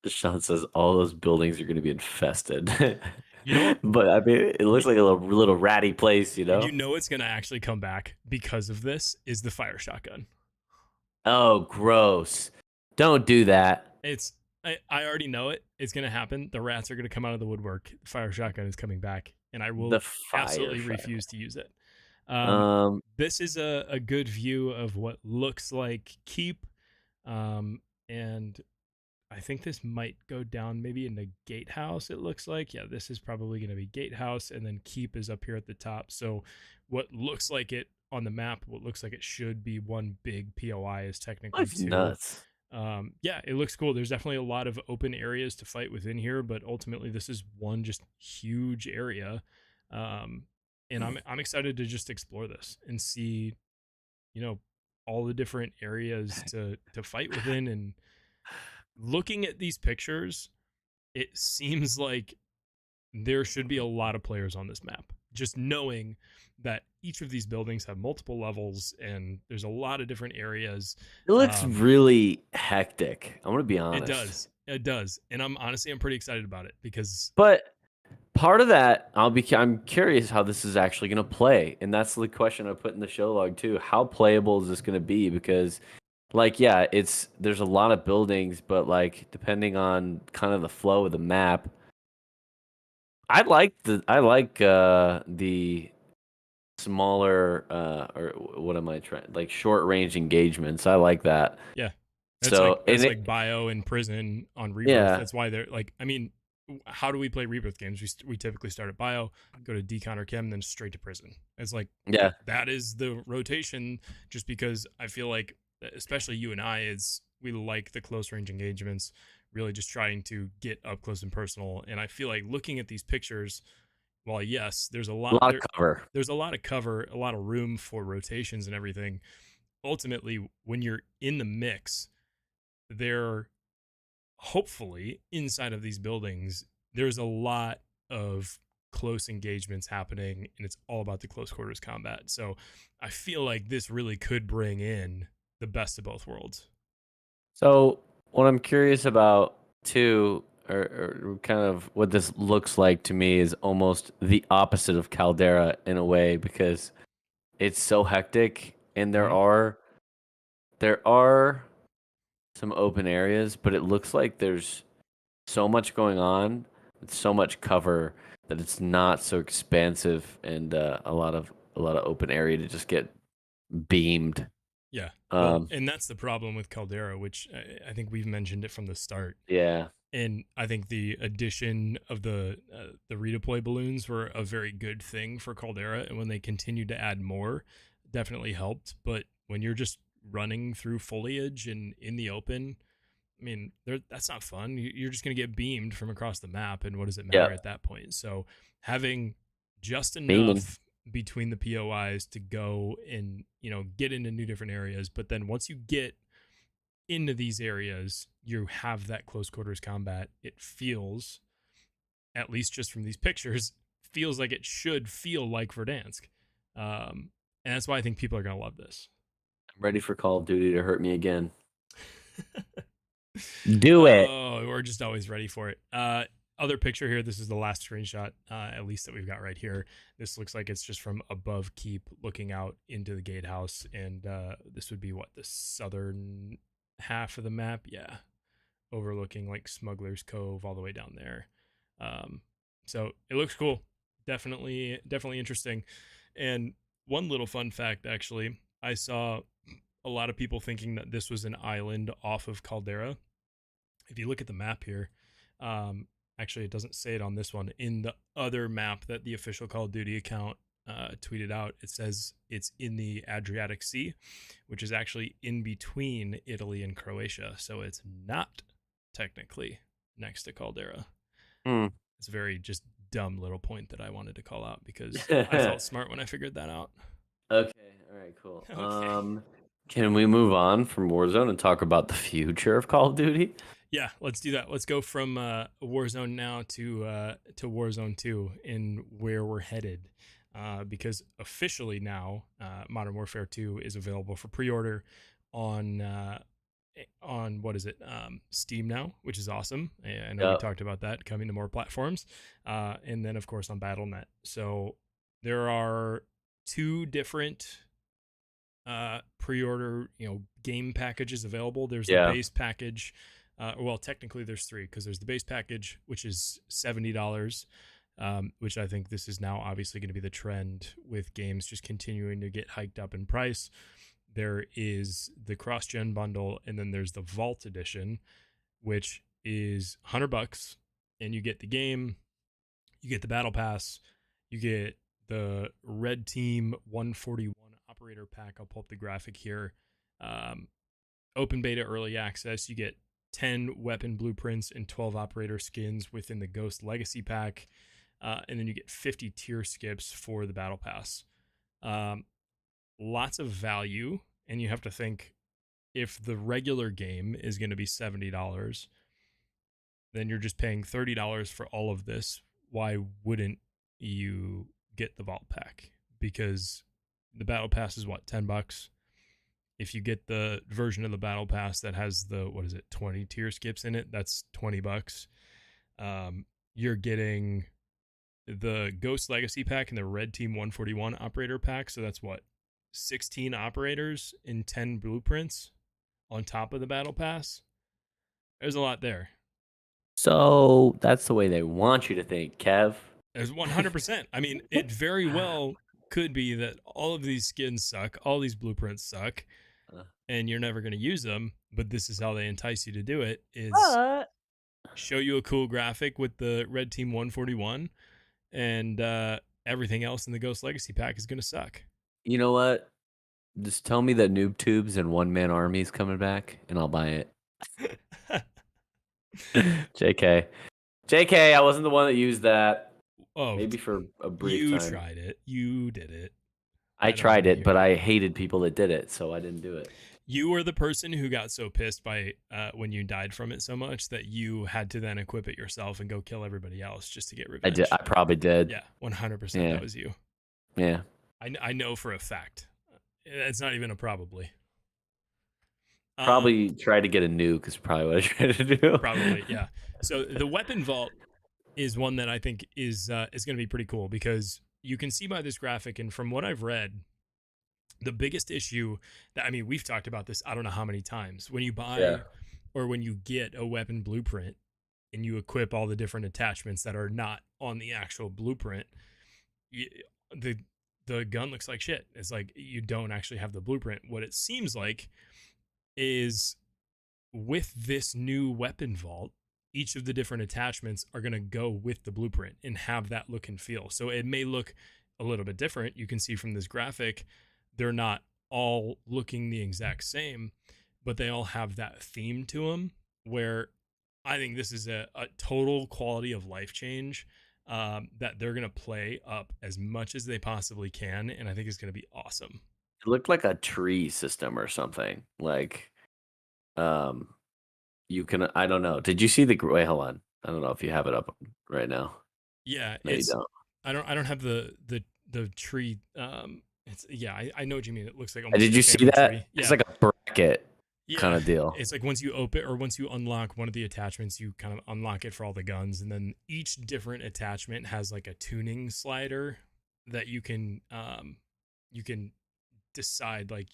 Sean says all those buildings are going to be infested. You know what? But I mean, it looks like a little ratty place, you You know? know it's going to actually come back because of this is the fire shotgun. Oh, gross. Don't do that. It's I already know it. It's going to happen. The rats are going to come out of the woodwork. The fire shotgun is coming back, and I The will fire absolutely shot. refuse to use it. Um, Um, this is a good view of what looks like keep, and I think this might go down maybe in the gatehouse. It looks like, yeah, this is probably going to be gatehouse, and then keep is up here at the top. So what looks like it on the map, what looks like it should be one big POI is technically life's two. nuts. Yeah, it looks cool. There's definitely a lot of open areas to fight within here, but ultimately this is one just huge area. Um, and I'm excited to just explore this and see, you know, all the different areas to fight within. And looking at these pictures, it seems like there should be a lot of players on this map. Just knowing that each of these buildings have multiple levels and there's a lot of different areas. It looks Um, really hectic. I'm gonna be it honest. does. It does. And I'm pretty excited about it because But part of that, I'm curious how this is actually gonna play, and that's the question I put in the show log too. How playable is this gonna be? Because like yeah, it's there's a lot of buildings, but like depending on kind of the flow of the map, I like the smaller or what am I trying like short range engagements. I like that. yeah, So and that's like it bio in prison on Rebirth. yeah That's why they're like, I mean, how do we play Rebirth games? We typically start at bio, go to decon or chem, then straight to prison. It's like yeah that is the rotation. Just because I feel like, especially you and I, is we like the close range engagements, really just trying to get up close and personal. And I feel like looking at these pictures, while yes, there's a a lot lot of there, cover. there's a lot of cover, a lot of room for rotations and everything. Ultimately, when you're in the mix, there hopefully inside of these buildings, there's a lot of close engagements happening, and it's all about the close quarters combat. So I feel like this really could bring in the best of both worlds. So what I'm curious about too, or kind of what this looks like to me, is almost the opposite of Caldera in a way, because it's so hectic, and there Mhm. are some open areas, but it looks like there's so much going on, with so much cover, that it's not so expansive, and a lot of open area to just get beamed. Yeah. Well, Um, and that's the problem with Caldera, which I think we've mentioned it from the start. yeah, And I think the addition of the redeploy balloons were a very good thing for Caldera, and when they continued to add more, definitely helped. But when you're just running through foliage and in the open, I mean, that's not fun. You're just going to get beamed from across the map, and what does it matter yep, at that point? So having just beaming. enough between the POIs to go and get into new different areas, but then once you get into these areas, you have that close quarters combat. It feels, at least just from these pictures, feels like it should feel like Verdansk. And that's why I think people are going to love this. I'm ready for Call of Duty to hurt me again. Do it. Oh, we're just always ready for it. Other picture here. This is the last screenshot, at least that we've got right here. This looks like it's just from above Keep, looking out into the gatehouse, and this would be what, the southern half of the map. Yeah, overlooking like Smuggler's Cove all the way down there. Um, so it looks cool. Definitely interesting. And one little fun fact, actually, I saw a lot of people thinking that this was an island off of Caldera. If you look at the map here, actually, it doesn't say it on this one. In the other map that the official Call of Duty account tweeted out, it says it's in the Adriatic Sea, which is actually in between Italy and Croatia. So it's not technically next to Caldera. Hmm. It's a very just dumb little point that I wanted to call out because I felt smart when I figured that out. Okay, all right, cool. Okay. Can we move on from Warzone and talk about the future of Call of Duty? Yeah, let's do that. Let's go from Warzone now to Warzone 2 and where we're headed. Because officially now, Modern Warfare 2 is available for pre-order on what is it, Steam now, which is awesome. I know we Yep. talked about that coming to more platforms, and then of course on BattleNet. So there are two different pre-order game packages available. There's the Yeah. base package. Well, technically there's three, because there's the base package, which is $70, which I think this is now obviously going to be the trend with games just continuing to get hiked up in price. There is the cross-gen bundle, and then there's the Vault Edition, which is $100, and you get the game, you get the Battle Pass, you get the Red Team 141 Operator Pack. I'll pull up the graphic here. Um, Open beta early access. You get 10 weapon blueprints and 12 operator skins within the Ghost Legacy Pack. And then you get 50 tier skips for the Battle Pass. Lots of value. And you have to think, if the regular game is going to be $70, then you're just paying $30 for all of this. Why wouldn't you get the Vault Pack? Because the Battle Pass is what, $10? If you get the version of the Battle Pass that has the, what is it, 20 tier skips in it, that's $20. You're getting the Ghost Legacy Pack and the Red Team 141 Operator Pack. So that's what, 16 operators and 10 blueprints on top of the Battle Pass. There's a lot there. So that's the way they want you to think, Kev. There's 100%. I mean, it very well could be that all of these skins suck, all these blueprints suck, Uh, and you're never going to use them. But this is how they entice you to do it: is But show you a cool graphic with the Red Team 141, and everything else in the Ghost Legacy pack is going to suck. you know what? Just tell me that noob tubes and one man armies coming back, and I'll buy it. JK. JK, I wasn't the one that used that. Oh, Maybe for a brief you time. tried it. You did it. I don't tried wanna it, hear but I hated people that did it, so I didn't do it. You were the person who got so pissed by when you died from it so much that you had to then equip it yourself and go kill everybody else just to get I did. I revenge. probably did. Yeah, 100%. Yeah. That was you. Yeah. I know for a fact. It's not even a probably. Probably try to get a nuke is probably what I tried to do. Probably, yeah. So the weapon vault is one that I think is going to be pretty cool because you can see by this graphic, and from what I've read, the biggest issue that, I mean, we've talked about this I don't know how many times, when you Yeah. buy or when you get a weapon blueprint and you equip all the different attachments that are not on the actual blueprint, you, the the gun looks like shit. It's like you don't actually have the blueprint. What it seems like is, with this new weapon vault, each of the different attachments are going to go with the blueprint and have that look and feel. So it may look a little bit different. You can see from this graphic, they're not all looking the exact same, but they all have that theme to them, where I think this is a total quality of life change that they're going to play up as much as they possibly can. And I think it's going to be awesome. It looked like a tree system or something. Like, um, you can. I don't know. Did you see the? Wait, hold on. I don't know if you have it up right now. Yeah, No, you don't. I don't have the tree. It's, yeah, I know what you mean. It looks like Did almost like you a see family that? tree. It's Yeah, like a bracket kind yeah. of deal. It's like once you open or once you unlock one of the attachments, you kind of unlock it for all the guns, and then each different attachment has like a tuning slider that you can decide, like,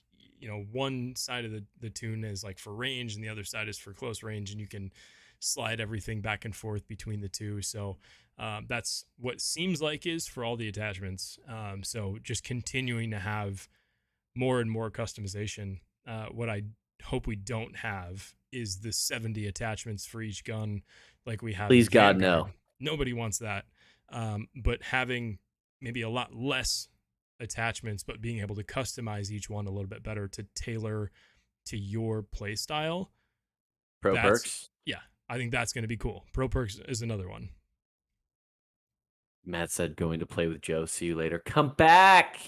one side of the tune is like for range and the other side is for close range, and you can slide everything back and forth between the two. So that's what seems like is for all the attachments. So just continuing to have more and more customization. What I hope we don't have is the 70 attachments for each gun like we have in Please God, Vanguard. no. Nobody wants that. But having maybe a lot less attachments, but being able to customize each one a little bit better to tailor to your play style. Pro That's, perks. yeah, I think that's going to be cool. Pro perks is another one. Matt said, "Going to play with Joe. See you later. Come back."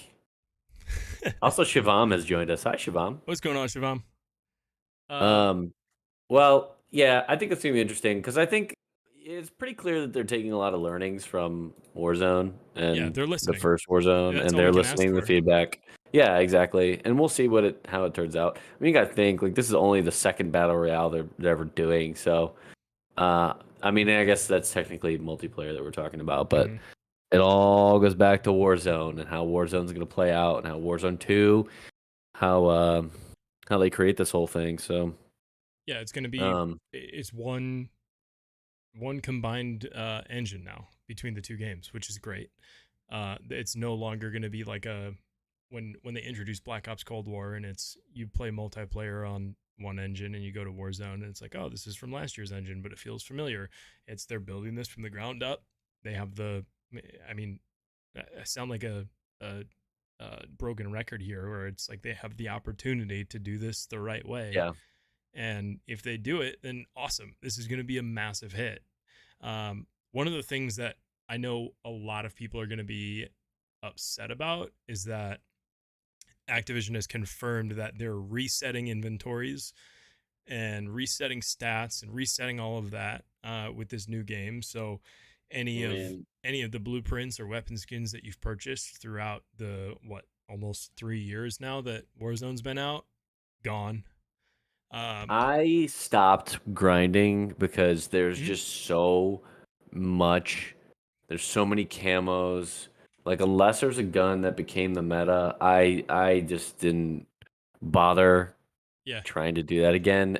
Also, Shivam has joined us. Hi, Shivam. What's going on, Shivam? Um, well, yeah, I think it's gonna be interesting because I think it's pretty clear that they're taking a lot of learnings from Warzone Yeah, and they're the listening. first Warzone, That's and all we they're can ask listening to the for. feedback. Yeah, exactly, and we'll see how it turns out. I mean, you got to think like this is only the second battle royale they're ever doing, so I mean, I guess that's technically multiplayer that we're talking about, but Mm-hmm. it all goes back to Warzone and how Warzone's going to play out, and how Warzone 2, how they create this whole thing. So, Yeah, it's going to be, um, it's one combined engine now between the two games, which is great. It's no longer going to be like a when they introduced Black Ops Cold War, and it's you play multiplayer on one engine and you go to Warzone and it's like, oh, this is from last year's engine, but it feels familiar. It's they're building this from the ground up. They have I mean, I sound like a broken record here, where it's like they have the opportunity to do this the right way, yeah. and if they do it, then awesome. This is going to be a massive hit. One of the things that I know a lot of people are going to be upset about is that Activision has confirmed that they're resetting inventories and resetting stats and resetting all of that with this new game. So any of Man, any of the blueprints or weapon skins that you've purchased throughout the almost 3 years now that Warzone's been out, gone. Um, I stopped grinding because there's mhm. just so much. There's so many camos. Like unless there's a gun that became the meta, I just didn't bother Yeah, trying to do that again.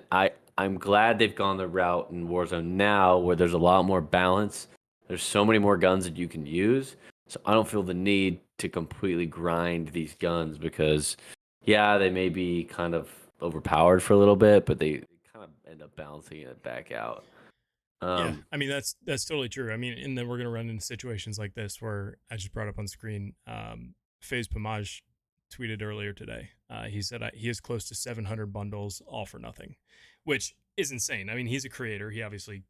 I'm glad they've gone the route in Warzone now where there's a lot more balance. There's so many more guns that you can use. So I don't feel the need to completely grind these guns because yeah, they may be kind of overpowered for a little bit, but they kind of end up balancing it back out. yeah. Um I mean, that's totally true. I mean, and then we're gonna run into situations like this where I just brought up on screen. FaZe Pomage tweeted earlier today. He said he has close to 700 bundles, all for nothing, which is insane. I mean, he's a creator. He obviously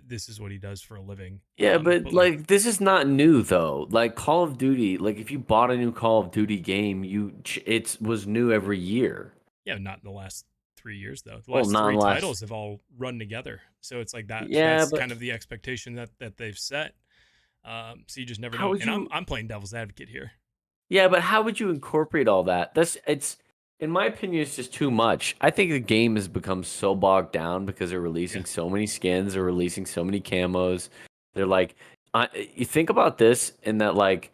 this is what he does for a living. yeah, but But like, like this is not new though. Like Call of Duty, like if you bought a new Call of Duty game, it was new every year. Yeah, not in the last 3 years though. The Well, last not three unless. titles have all run together, so it's like that. Yeah, That's but kind of the expectation that they've set. So you just never how know. would And I'm you? I'm playing devil's advocate here. Yeah, but how would you incorporate all that? That's it's in my opinion, it's just too much. I think the game has become so bogged down because they're Yeah. releasing so many skins, they're releasing so many camos. They're like, you think about this, in that like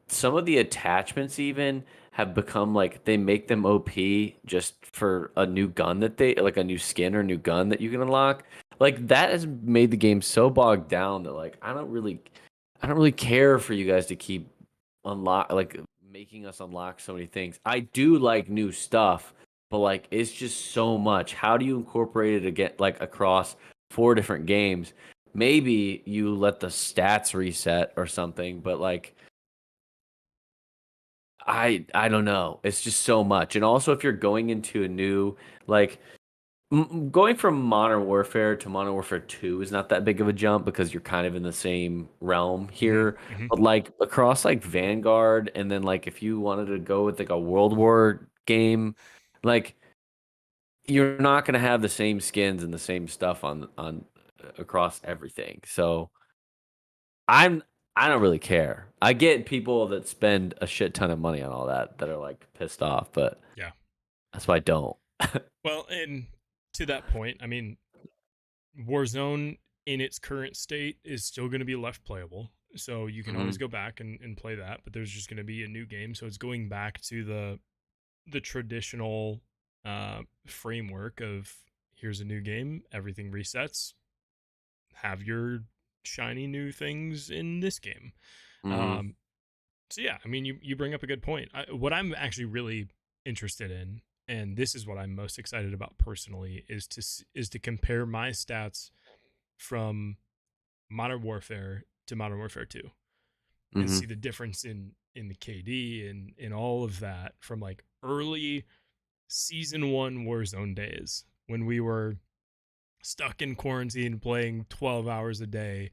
some of the attachments even have become like they make them OP just for a new gun that they like a new skin or new gun that you can unlock. Like that has made the game so bogged down that like I don't really care for you guys to keep unlock like making us unlock so many things. I do like new stuff, but like it's just so much. How do you incorporate it again like across four different games? Maybe you let the stats reset or something, but like I don't know. It's just so much. And also if you're going into a new like going from Modern Warfare to Modern Warfare 2 is not that big of a jump because you're kind of in the same realm Hmm. here. Hmm. But like across like Vanguard and then like if you wanted to go with like a World War game, like you're not going to have the same skins and the same stuff on across everything. So I'm I don't really care. I get people that spend a shit ton of money on all that are like pissed off, but Yeah. that's why I don't. Well, and to that point, I mean, Warzone in its current state is still going to be left playable. So you can always Mhm. go back and play that, but there's just going to be a new game. So it's going back to the traditional framework of here's a new game, everything resets, have your shiny new things in this game. Mhm. Um, so yeah, I mean, you bring up a good point. What I'm actually really interested in, and this is what I'm most excited about personally, is to compare my stats from Modern Warfare to Modern Warfare 2 and see Mhm. the difference in the KD and in all of that from like early season 1 Warzone days when we were stuck in quarantine playing 12 hours a day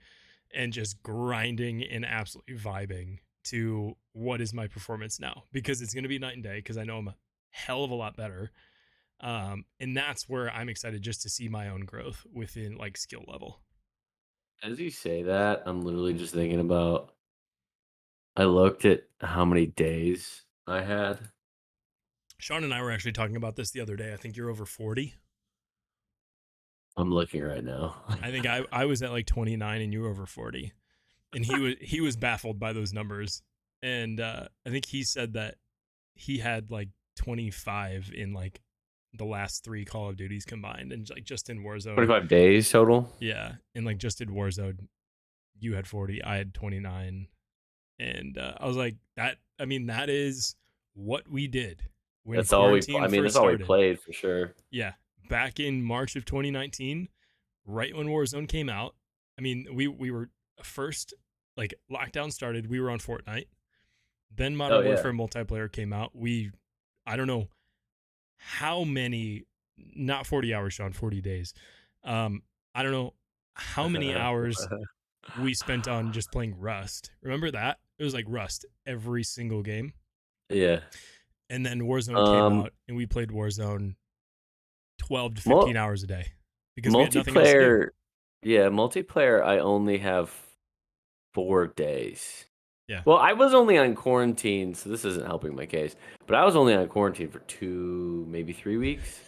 and just grinding and absolutely vibing to what is my performance now, because it's going to be night and day because I know I'm a hell of a lot better. And that's where I'm excited just to see my own growth within like skill level. As you say that, I'm literally just thinking about I looked at how many days I had. Sean and I were actually talking about this the other day. I think you're over 40. I'm looking right now. I think I was at like 29 and you were over 40. And he was baffled by those numbers. And I think he said that he had like 25 in like the last 3 Call of Duties combined, and like just in Warzone. 25 days total. Yeah, and like just in Warzone, you had 40, I had 29, and I was like, that. I mean, that is what we did when That's all we I quarantine mean, first that's all we started. played for sure. Yeah, back in March of 2019, right when Warzone came out. I mean, we were first, like lockdown started. We were on Fortnite. Then Oh Modern yeah. Warfare multiplayer came out. I don't know how many, not 40 hours, Sean, 40 days. I don't know how many hours we spent on just playing Rust. Remember that? It was like Rust every single game. Yeah. And then Warzone came Um out and we played Warzone 12 to mul 15 hours a day because we had nothing else to do. multiplayer yeah, multiplayer I only have 4 days. Yeah. Well, I was only on quarantine, so this isn't helping my case. But I was only on quarantine for 2, maybe 3 weeks.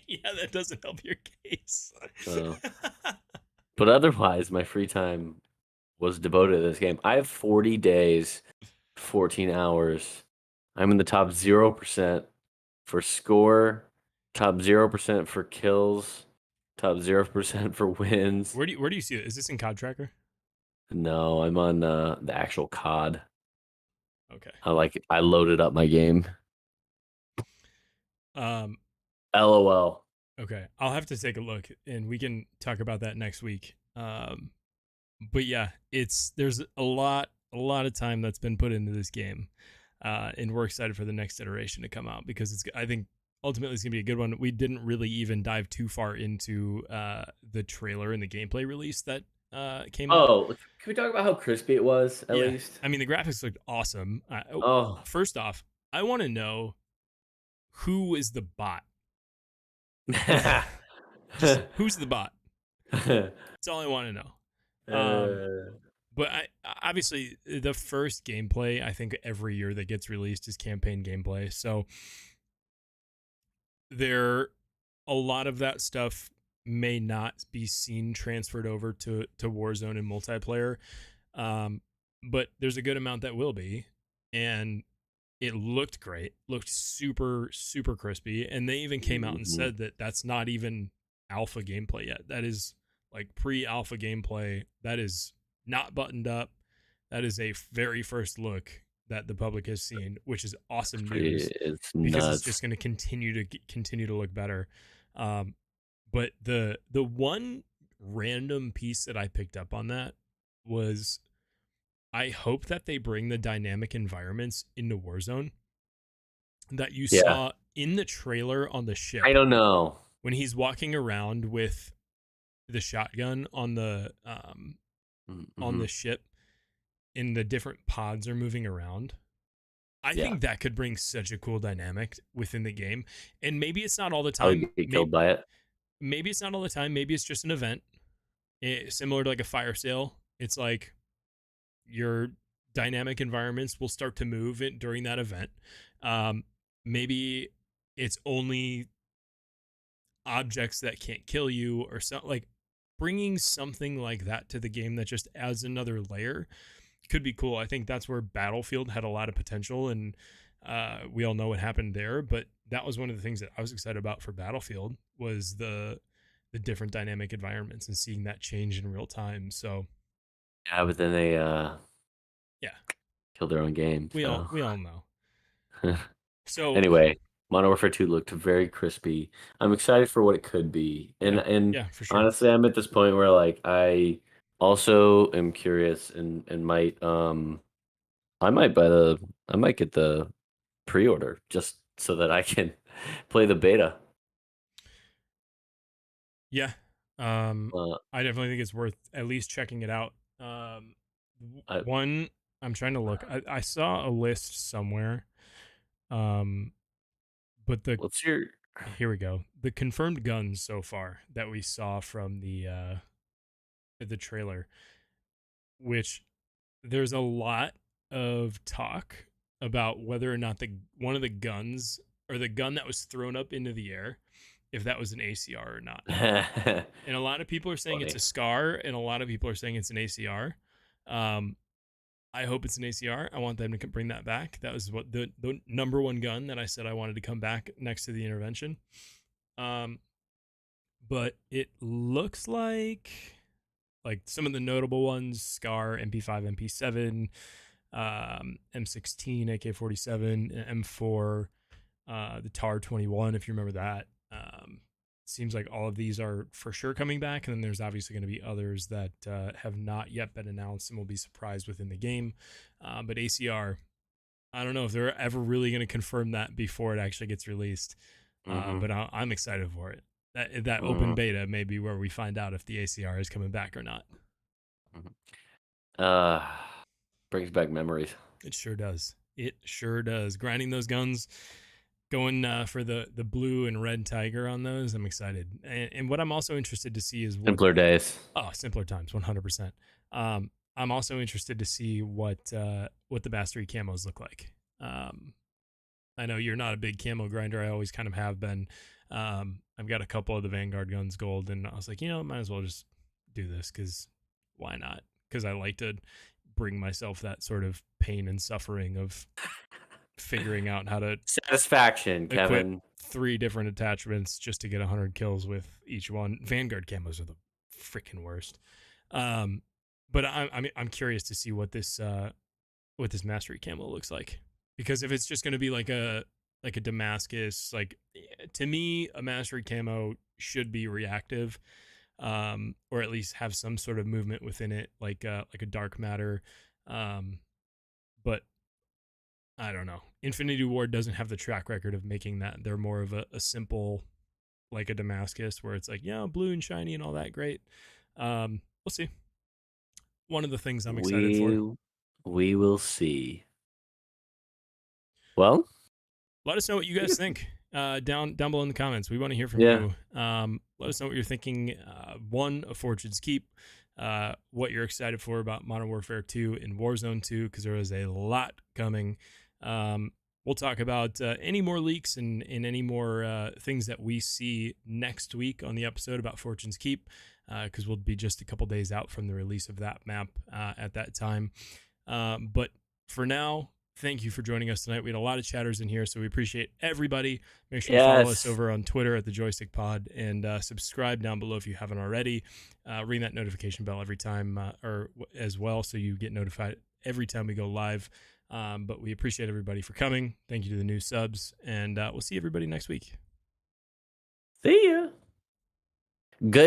Yeah, that doesn't help your case. So, but otherwise, my free time was devoted to this game. I have 40 days, 14 hours. I'm in the top 0% for score, top 0% for kills, top 0% for wins. Where do you see it? Is this in COD Tracker? No, I'm on the actual COD. Okay. I loaded up my game. Um, LOL. okay. I'll have to take a look and we can talk about that next week. But yeah, there's a lot of time that's been put into this game, and we're excited for the next iteration to come out because I think ultimately it's gonna be a good one. We didn't really even dive too far into the trailer and the gameplay release that came out. Oh, can we talk about how crispy it was at Yeah, least? I mean the graphics looked awesome. Oh, First off, I want to know who is the bot? That's just who's the bot? That's all I want to know. uh, But obviously the first gameplay I think every year that gets released is campaign gameplay. So there, a lot of that stuff may not be seen transferred over to Warzone and multiplayer, um, but there's a good amount that will be, and it looked great, looked super crispy, and they even came out and mhm. said that that's not even alpha gameplay yet. That is like pre-alpha gameplay. That is not buttoned up. That is a very first look that the public has seen, which is awesome news It's because it's nuts. just going to continue to look better. Um, but the one random piece that I picked up on that was I hope that they bring the dynamic environments into Warzone that you Yeah. saw in the trailer on the I ship don't know. when he's walking around with the shotgun on Mm-hmm. the ship and the different pods are moving around. I Yeah. think that could bring such a cool dynamic within the game. And maybe it's not all the I would time. get killed Maybe by it. maybe it's not all the time. Maybe it's just an event. Similar to like a fire sale. It's like your dynamic environments will start to move during that event. Um, maybe it's only objects that can't kill you or something, like bringing something like that to the game that just adds another layer could be cool. I think that's where Battlefield had a lot of potential, and we all know what happened there. But that was one of the things that I was excited about for Battlefield was the different dynamic environments and seeing that change in real time. So Yeah, but then they yeah, killed their own game. we all So we all know. So anyway, Modern Warfare 2 looked very crispy. I'm excited for what it could be. And yeah, and yeah, for sure. honestly, I'm at this point where like I also am curious and might I might buy the I might get the pre-order just so that I can play the beta. Yeah, Uh, I definitely think it's worth at least checking it out. I, One, I'm trying to look. I saw a list somewhere. Um, but what's your here we go. The confirmed guns so far that we saw from the trailer, which there's a lot of talk about whether or not the one of the guns or the gun that was thrown up into the air, if that was an ACR or not. And a lot of people are saying it's funny? a SCAR, and a lot of people are saying it's an ACR. Um, I hope it's an ACR. I want them to bring that back. That was what the number one gun that I said I wanted to come back next to the intervention. Um, but it looks like some of the notable ones: SCAR, MP5, MP7, M16, AK-47, M4, the TAR 21, if you remember that. Seems like all of these are for sure coming back, and then there's obviously going to be others that have not yet been announced and will be surprised within the game. But ACR, I don't know if they're ever really going to confirm that before it actually gets released. Hmm. But I'm excited for it. That open Hmm. beta may be where we find out if the ACR is coming back or not. Uh, brings back memories. It sure does. It sure does. Grinding those guns, going for the blue and red tiger on those. I'm excited. And what I'm also interested to see is what Simpler days. simpler times, 100%. I'm also interested to see what the mastery camos look like. I know you're not a big camo grinder. I always kind of have been. I've got a couple of the Vanguard guns gold, and I was like, might as well just do this because why not? Because I like to bring myself that sort of pain and suffering of figuring out how to Satisfaction, equip Kevin. 3 different attachments just to get 100 kills with each one. Vanguard camos are the freaking worst. Um, but I'm curious to see what this mastery camo looks like, because if it's just going to be like a Damascus, like to me a mastery camo should be reactive, or at least have some sort of movement within it, like a dark matter. Um, but I don't know. Infinity Ward doesn't have the track record of making that. They're more of a simple, like a Damascus, where it's like, blue and shiny and all that. Great. We'll see. One of the things I'm excited for. We we will see. Well, Let us know what you I guys guess think. down below in the comments. We want to hear from Yeah. you. Let us know what you're thinking. One, of Fortune's Keep. What you're excited for about Modern Warfare 2 and Warzone 2, because there is a lot coming. We'll talk about any more leaks and any more things that we see next week on the episode about Fortune's Keep, because we'll be just a couple days out from the release of that map at that time. But for now, thank you for joining us tonight. We had a lot of chatters in here, so we appreciate everybody. Make sure you follow us over on Twitter at the Joystick Pod, and subscribe down below if you haven't already. Ring that notification bell every time, or as well, so you get notified every time we go live. But we appreciate everybody for coming. Thank you to the new subs, and we'll see everybody next week. See ya. Good.